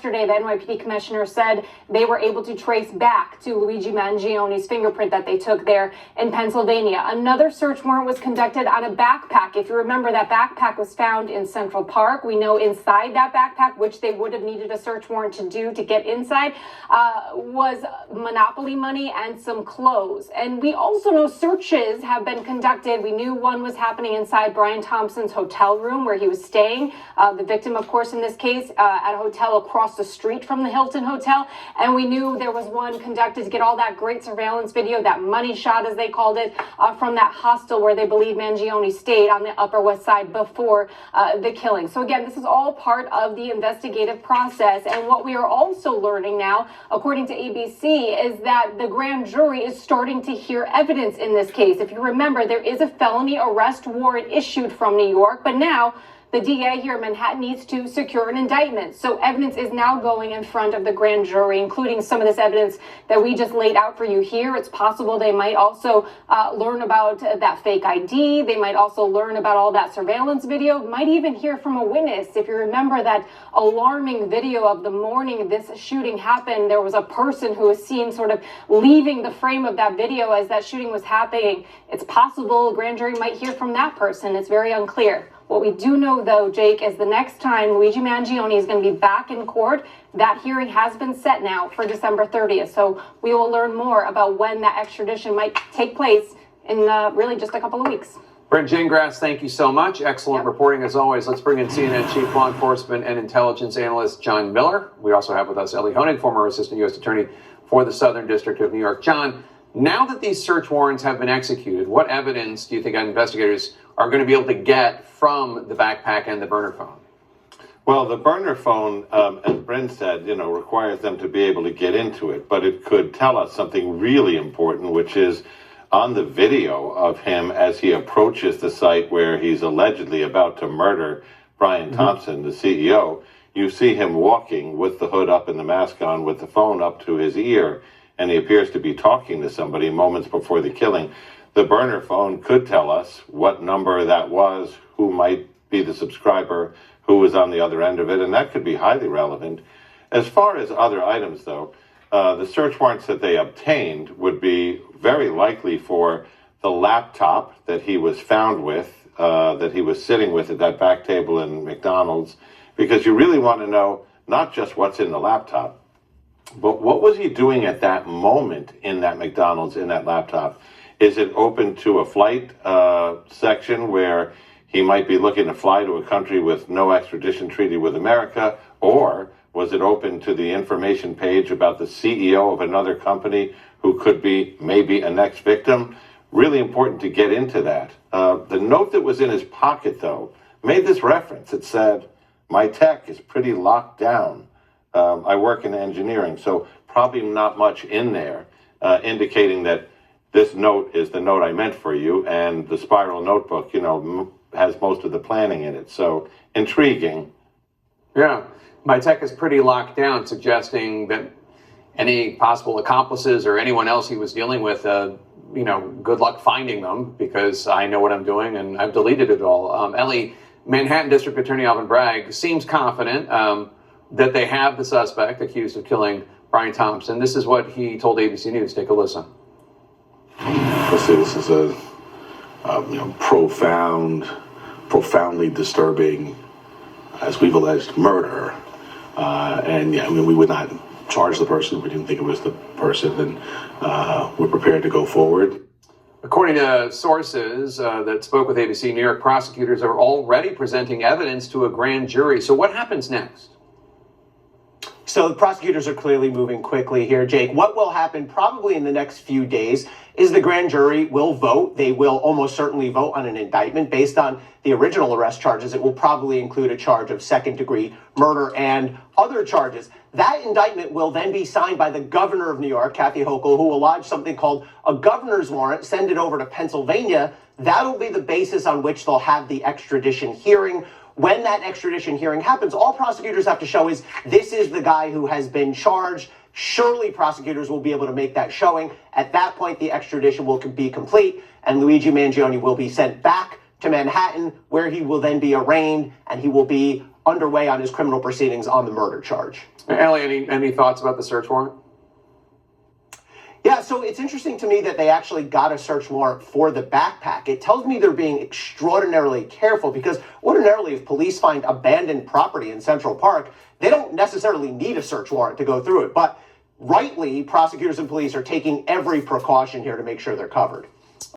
Yesterday, the NYPD commissioner said they were able to trace back to Luigi Mangioni's fingerprint that they took there in Pennsylvania. Another search warrant was conducted on a backpack. If you remember, that backpack was found in Central Park. We know inside that backpack, which they would have needed a search warrant to do to get inside, was Monopoly money and some clothes. And we also know searches have been conducted. We knew one was happening inside Brian Thompson's hotel room where he was staying. The victim, of course, in this case, at a hotel across the street from the Hilton Hotel. And we knew there was one conducted to get all that great surveillance video, that money shot, as they called it, from that hostel where they believe Mangioni stayed on the Upper West Side before the killing. So again, this is all part of the investigative process. And what we are also learning now, according to ABC, is that the grand jury is starting to hear evidence in this case. If you remember, there is a felony arrest warrant issued from New York, but now the DA here in Manhattan needs to secure an indictment. So evidence is now going in front of the grand jury, including some of this evidence that we just laid out for you here. It's possible they might also learn about that fake ID. They might also learn about all that surveillance video, might even hear from a witness. If you remember that alarming video of the morning this shooting happened, there was a person who was seen sort of leaving the frame of that video as that shooting was happening. It's possible the grand jury might hear from that person. It's very unclear. What we do know, though, Jake, is the next time Luigi Mangioni is going to be back in court, that hearing has been set now for December 30th. So we will learn more about when that extradition might take place in really just a couple of weeks. Brent Gingras, thank you so much. Excellent reporting as always. Let's bring in CNN Chief Law Enforcement and Intelligence Analyst John Miller. We also have with us Ellie Honig, former Assistant U.S. Attorney for the Southern District of New York. John, now that these search warrants have been executed, what evidence do you think investigators are going to be able to get from the backpack and the burner phone? Well, the burner phone, as Brent said, requires them to be able to get into it, but it could tell us something really important, which is on the video of him as he approaches the site where he's allegedly about to murder Brian Thompson, the CEO. You see him walking with the hood up and the mask on with the phone up to his ear, and he appears to be talking to somebody moments before the killing. The burner phone could tell us what number that was, who might be the subscriber, who was on the other end of it, and that could be highly relevant. As far as other items, though, the search warrants that they obtained would be very likely for the laptop that he was found with, that he was sitting with at that back table in McDonald's, because you really want to know not just what's in the laptop, but what was he doing at that moment in that McDonald's, in that laptop? Is it open to a flight section where he might be looking to fly to a country with no extradition treaty with America? Or was it open to the information page about the CEO of another company who could be maybe a next victim? Really important to get into that. The note that was in his pocket, though, made this reference. It said, "My tech is pretty locked down. I work in engineering," so probably not much in there, indicating that this note is the note I meant for you, and the spiral notebook, has most of the planning in it. So intriguing. Yeah, my tech is pretty locked down, suggesting that any possible accomplices or anyone else he was dealing with, good luck finding them, because I know what I'm doing and I've deleted it all. Ellie, Manhattan District Attorney Alvin Bragg seems confident that they have the suspect accused of killing Brian Thompson. This is what he told ABC News. Take a listen. Let's say this is a profoundly disturbing, as we've alleged, murder. We would not charge the person if we didn't think it was the person, and we're prepared to go forward. According to sources that spoke with ABC, New York prosecutors are already presenting evidence to a grand jury. So what happens next? So the prosecutors are clearly moving quickly here, Jake. What will happen probably in the next few days is the grand jury will vote. They will almost certainly vote on an indictment based on the original arrest charges. It will probably include a charge of second-degree murder and other charges. That indictment will then be signed by the governor of New York, Kathy Hochul, who will lodge something called a governor's warrant, send it over to Pennsylvania. That'll be the basis on which they'll have the extradition hearing. When that extradition hearing happens, all prosecutors have to show is this is the guy who has been charged. Surely prosecutors will be able to make that showing. At that point, the extradition will be complete, and Luigi Mangioni will be sent back to Manhattan, where he will then be arraigned, and he will be underway on his criminal proceedings on the murder charge. Ellie, any thoughts about the search warrant? Yeah, so it's interesting to me that they actually got a search warrant for the backpack. It tells me they're being extraordinarily careful because ordinarily if police find abandoned property in Central Park, they don't necessarily need a search warrant to go through it. But rightly, prosecutors and police are taking every precaution here to make sure they're covered.